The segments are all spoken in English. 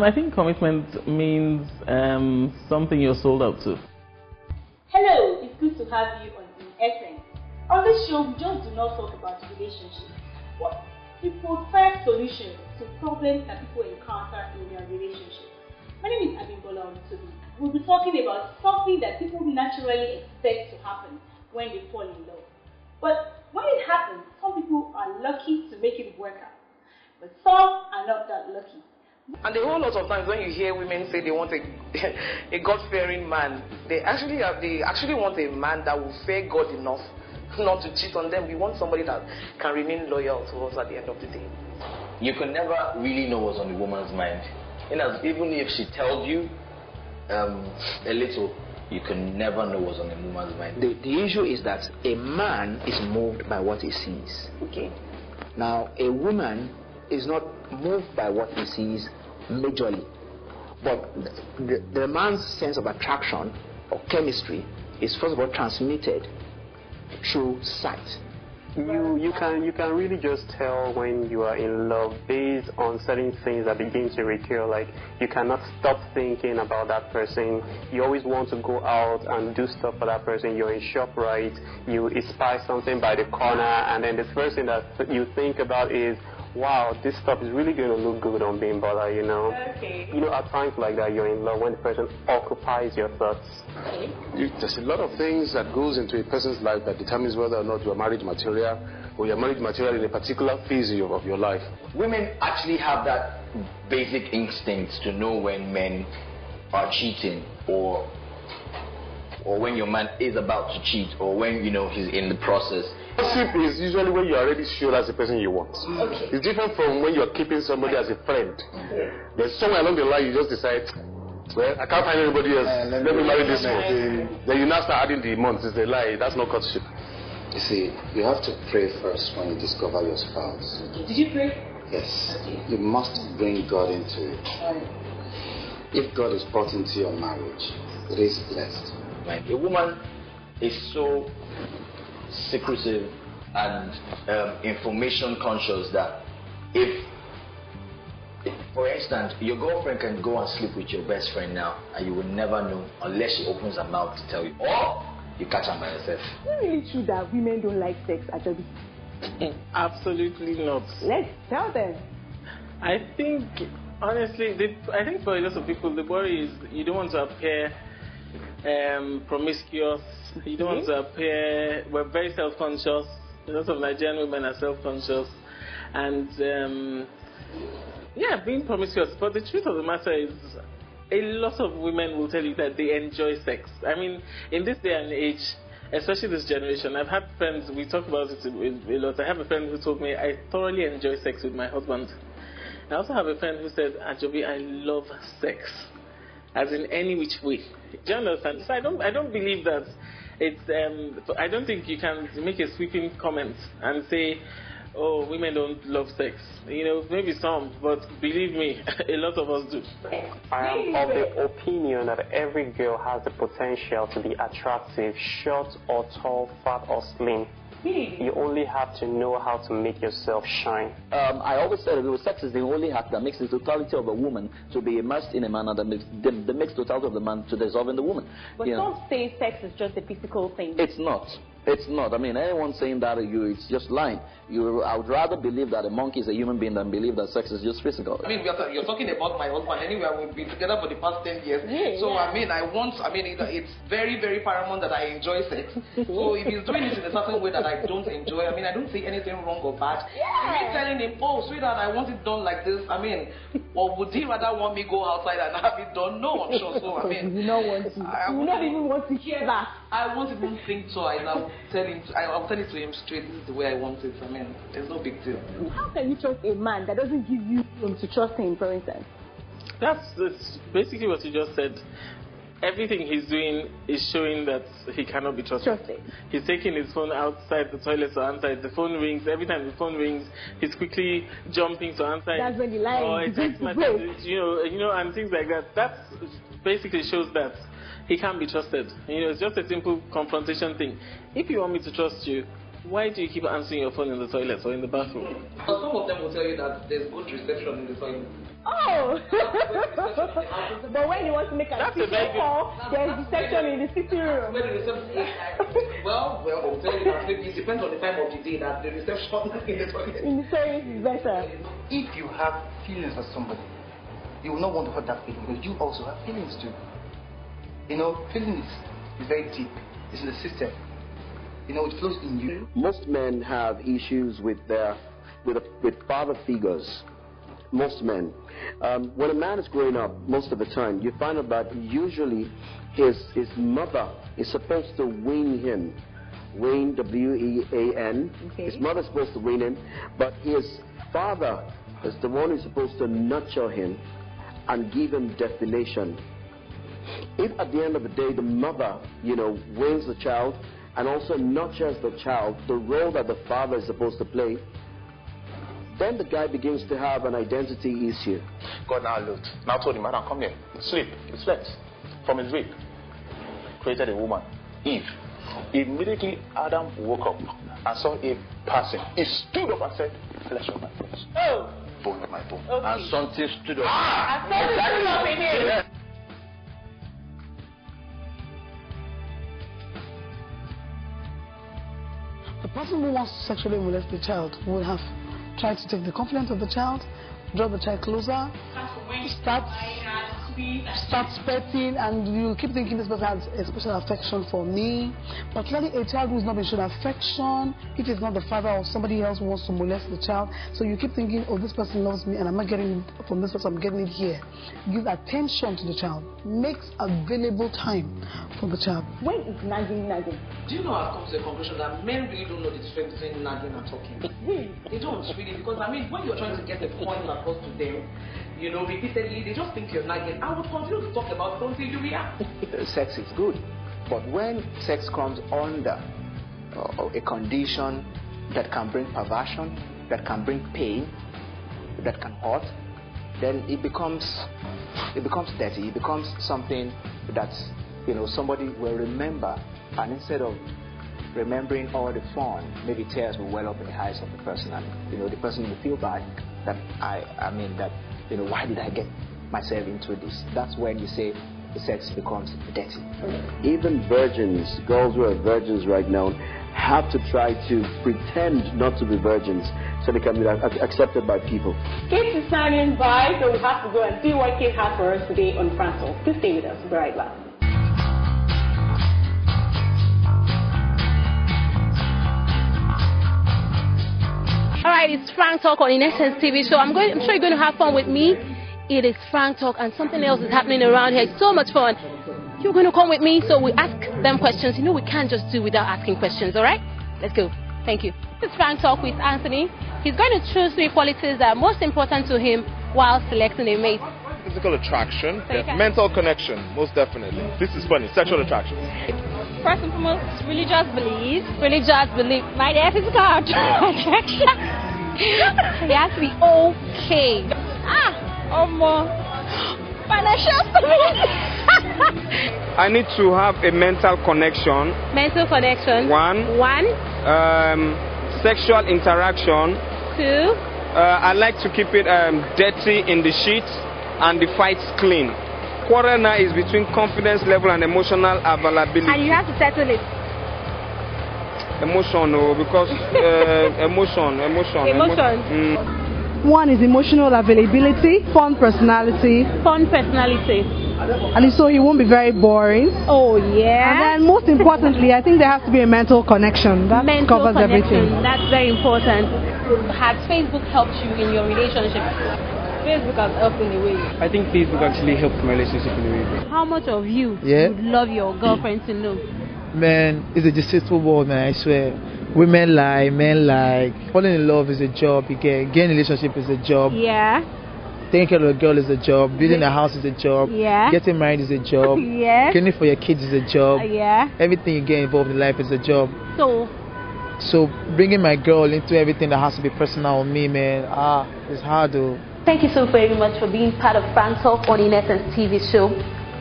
I think commitment means something you're sold out to. Hello, it's good to have you on In Essence. On this show, we just do not talk about relationships, but we provide solutions to problems that people encounter in their relationships. My name is Abimbola Olutobi. We'll be talking about something that people naturally expect to happen when they fall in love. But when it happens, some people are lucky to make it work out, but some are not that lucky. And a whole lot of times when you hear women say they want a God-fearing man, they actually want a man that will fear God enough not to cheat on them. We want somebody that can remain loyal to us at the end of the day. You can never really know what's on the woman's mind. Even if she tells you a little, you can never know what's on the woman's mind. The issue is that a man is moved by what he sees. Okay. Now, a woman is not moved by what he sees majorly. But the man's sense of attraction or chemistry is first of all transmitted through sight. You can really just tell when you are in love based on certain things that begin to recur. Like, you cannot stop thinking about that person. You always want to go out and do stuff for that person. You're in ShopRite, you spy something by the corner, and then the first thing that you think about is, wow, this stuff is really going to look good on Bimbola, you know. Okay. You know, at times like that, you're in love when the person occupies your thoughts. Okay. There's a lot of things that goes into a person's life that determines whether or not you're marriage material or you're marriage material in a particular phase of your life. Women actually have that basic instinct to know when men are cheating or when your man is about to cheat or when, he's in the process. Gossip is usually when you're already sure that's the person you want. Okay. It's different from when you're keeping somebody as a friend. Then somewhere along the line you just decide, well, I can't find anybody else. Let me marry this one. Then you now start adding the months. It's a lie. That's not courtship. You see, you have to pray first when you discover your spouse. Okay. Did you pray? Yes. Okay. You must bring God into it. If God is brought into your marriage, it is blessed. A woman is so secretive and information conscious that if, for instance, your girlfriend can go and sleep with your best friend now and you will never know unless she opens her mouth to tell you, or you catch her by yourself. Is it really true that women don't like sex, actually? Absolutely not. Let's tell them. I think, honestly, for a lot of people, the worry is you don't want to appear promiscuous. You don't want to appear. We're very self-conscious. A lot of Nigerian women are self-conscious, and being promiscuous. But the truth of the matter is, a lot of women will tell you that they enjoy sex. I mean, in this day and age, especially this generation, I've had friends. We talk about it a lot. I have a friend who told me, I thoroughly enjoy sex with my husband. I also have a friend who said, Ajobi, I love sex, as in any which way. Do you understand? So I don't believe that it's. I don't think you can make a sweeping comment and say, "Oh, women don't love sex." Maybe some, but believe me, a lot of us do. I am of the opinion that every girl has the potential to be attractive, short or tall, fat or slim. You only have to know how to make yourself shine. I always said that sex is the only act that makes the totality of a woman to be immersed in a man, and that makes the mixed totality of the man to dissolve in the woman. But don't say sex is just a physical thing. It's not. It's not. I mean, anyone saying that it's just lying. I would rather believe that a monkey is a human being than believe that sex is just physical. I mean, you're talking about my husband. Anyway, we've been together for the past 10 years. Yeah, so, yeah. It's very, very paramount that I enjoy sex. So, if he's doing it in a certain way that I don't enjoy, I don't see anything wrong or bad. Yeah. Me telling him, oh, sweetheart, I want it done like this. Or would he rather want me go outside and have it done? No, I'm sure. So, you don't want to. You don't even want to hear that. I won't even think so. I'll tell it to him straight. This is the way I want it. There's no big deal. How can you trust a man that doesn't give you room to trust him, for instance? That's basically what you just said. Everything he's doing is showing that he cannot be trusted. He's taking his phone outside the toilet to answer it. The phone rings. Every time the phone rings, he's quickly jumping to answer it. That's when the line or a text message, and things like that. That basically shows that he can't be trusted. It's just a simple confrontation thing. If you want me to trust you, why do you keep answering your phone in the toilet or in the bathroom? Some of them will tell you that there's good reception in the toilet. Oh! But when you want to make a video call, there's deception in the sitting room. Well, they'll tell you that it depends on the time of the day that the reception in the toilet. In the service is better. If you have feelings for somebody, you will not want to hurt that feeling because you also have feelings too. You know, feeling is very deep. It's in the system. You know, it flows in you. Most men have issues with father figures. Most men. When a man is growing up, most of the time, you find out that usually his mother is supposed to wean him. Wean, W-E-A-N. Okay. His mother is supposed to wean him, but his father is the one who's supposed to nurture him and give him definition. If at the end of the day the mother, weans the child and also nurtures the child, the role that the father is supposed to play, then the guy begins to have an identity issue. God now looked, now told him, Adam, come here, sleep. He slept from his rib, created a woman, Eve. Immediately Adam woke up and saw Eve passing. He stood up and said, flesh of my flesh, bone of my bone. Okay. And something stood up. The person who wants to sexually molest the child will have tried to take the confidence of the child, draw the child closer, start spitting, and you keep thinking this person has a special affection for me. But clearly a child who is not being shown affection, if it's not the father or somebody else who wants to molest the child, so you keep thinking, oh, this person loves me and I'm not getting it from this person, I'm getting it here. Give attention to the child. Makes available time for the child. When is nagging? Do you know I've come to the conclusion that men really don't know the difference between nagging and talking? They don't really, because when you're trying to get a point across to them, repeatedly, they just think you're nagging. I will continue to talk about something you react. Sex is good, but when sex comes under a condition that can bring perversion, that can bring pain, that can hurt, then it becomes dirty. It becomes something that somebody will remember, and instead of remembering all the fun, maybe tears will well up in the eyes of the person, and the person will feel bad that why did I get myself into this? That's when you say the sex becomes dirty. Even virgins, girls who are virgins right now, have to try to pretend not to be virgins so they can be accepted by people. Kate is signing by, so we have to go and see what Kate has for us today on Frank Talk. Please stay with us. We'll be right back. Alright, it's Frank Talk on In Essence TV show. I'm sure you're going to have fun with me. It is Frank Talk, and something else is happening around here. It's so much fun. You're going to come with me, so we ask them questions. We can't just do without asking questions, alright? Let's go. Thank you. This is Frank Talk with Anthony. He's going to choose 3 qualities that are most important to him while selecting a mate. Physical attraction, mental connection, most definitely. This is funny, sexual attraction. First and foremost, religious belief. My dear, physical attraction. It has to be okay. Financial stability. I need to have a mental connection. Mental connection. 1. Sexual interaction. 2. I like to keep it dirty in the sheets and the fights clean. Quarrel now is between confidence level and emotional availability. And you have to settle it. Because emotion. 1 is emotional availability, fun personality. And so he won't be very boring. Oh, yeah. And then most importantly, I think there has to be a mental connection. That covers everything. That's very important. Has Facebook helped you in your relationship? Facebook has helped in a way. I think Facebook actually helped my relationship in a way. How much of you would love your girlfriend to know? Man, it's a deceitful world, man, I swear. Women lie, men lie. Falling in love is a job. Getting a relationship is a job. Yeah. Taking care of a girl is a job. Building a house is a job. Yeah. Getting married is a job. Yeah. Caring for your kids is a job. Yeah. Everything you get involved in life is a job. So bringing my girl into everything that has to be personal with me, man, it's hard though. Thank you so very much for being part of Frank Talk on In Essence TV show.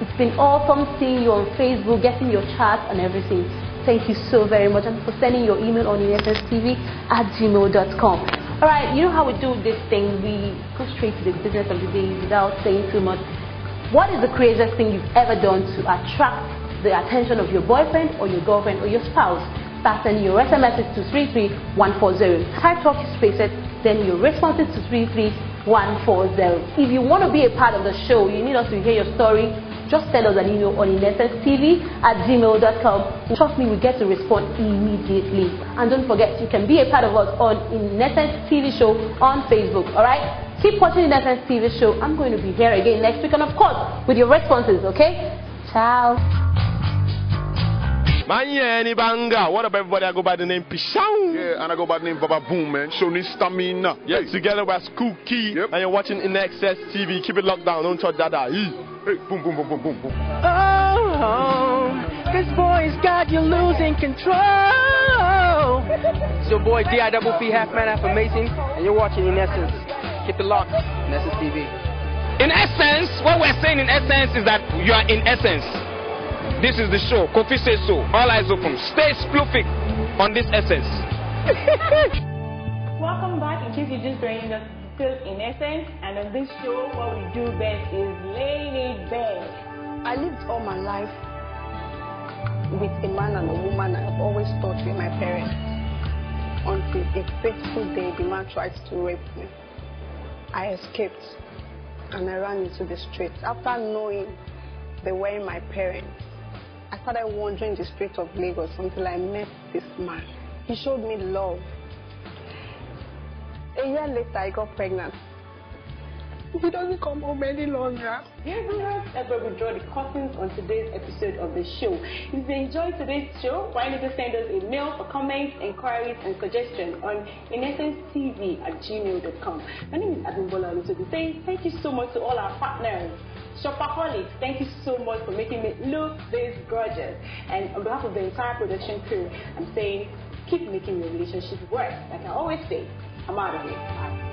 It's been awesome seeing you on Facebook, getting your chats and everything. Thank you so very much, and for sending your email on inessensetv@gmail.com. Alright, you know how we do this thing? We go straight to the business of the day without saying too much. What is the craziest thing you've ever done to attract the attention of your boyfriend or your girlfriend or your spouse? Start sending your SMSs to 33140. Type talk spaces, then your responses to 33140. If you want to be a part of the show, you need us to hear your story. Just send us an email on inessence.tv@gmail.com. Trust me, we get to respond immediately. And don't forget, you can be a part of us on Innessence TV Show on Facebook. Alright? Keep watching Innessence TV Show. I'm going to be here again next week, and of course, with your responses, okay? Ciao. Man, banga. What up, everybody? I go by the name Pishang. Yeah, and I go by the name Baba Boom, man. Show me stamina. Yeah, together with School Key. Yep. And you're watching InXS TV. Keep it locked down. Don't touch that. Hey, boom, boom, boom, boom, boom, boom. Oh, this boy's got you losing control. It's your boy DIPP, half man, half amazing, and you're watching InEssence. Keep it locked. InEssence TV. In essence, what we're saying in essence is that you are in essence. This is the show. Kofi says so. All eyes open. Stay sploofing on this essence. Welcome back. In case you're just joining us, still in essence, and on this show, what we do best is laying it bare. I lived all my life with a man and a woman I've always thought were my parents. Until a fateful day, the man tried to rape me. I escaped and I ran into the streets. After knowing they were my parents, I started wandering the streets of Lagos until I met this man. He showed me love. A year later, I got pregnant. He doesn't come home any longer. Dear viewers, that's where we draw the curtains on today's episode of the show. If you enjoyed today's show, why not just send us a mail for comments, inquiries, and suggestions on inessence.tv@gmail.com. My name is Abimbola Olusobi saying thank you so much to all our partners. Shopaholics, thank you so much for making me look this gorgeous. And on behalf of the entire production crew, I'm saying keep making your relationship work. Like I always say, I'm out of here. Bye.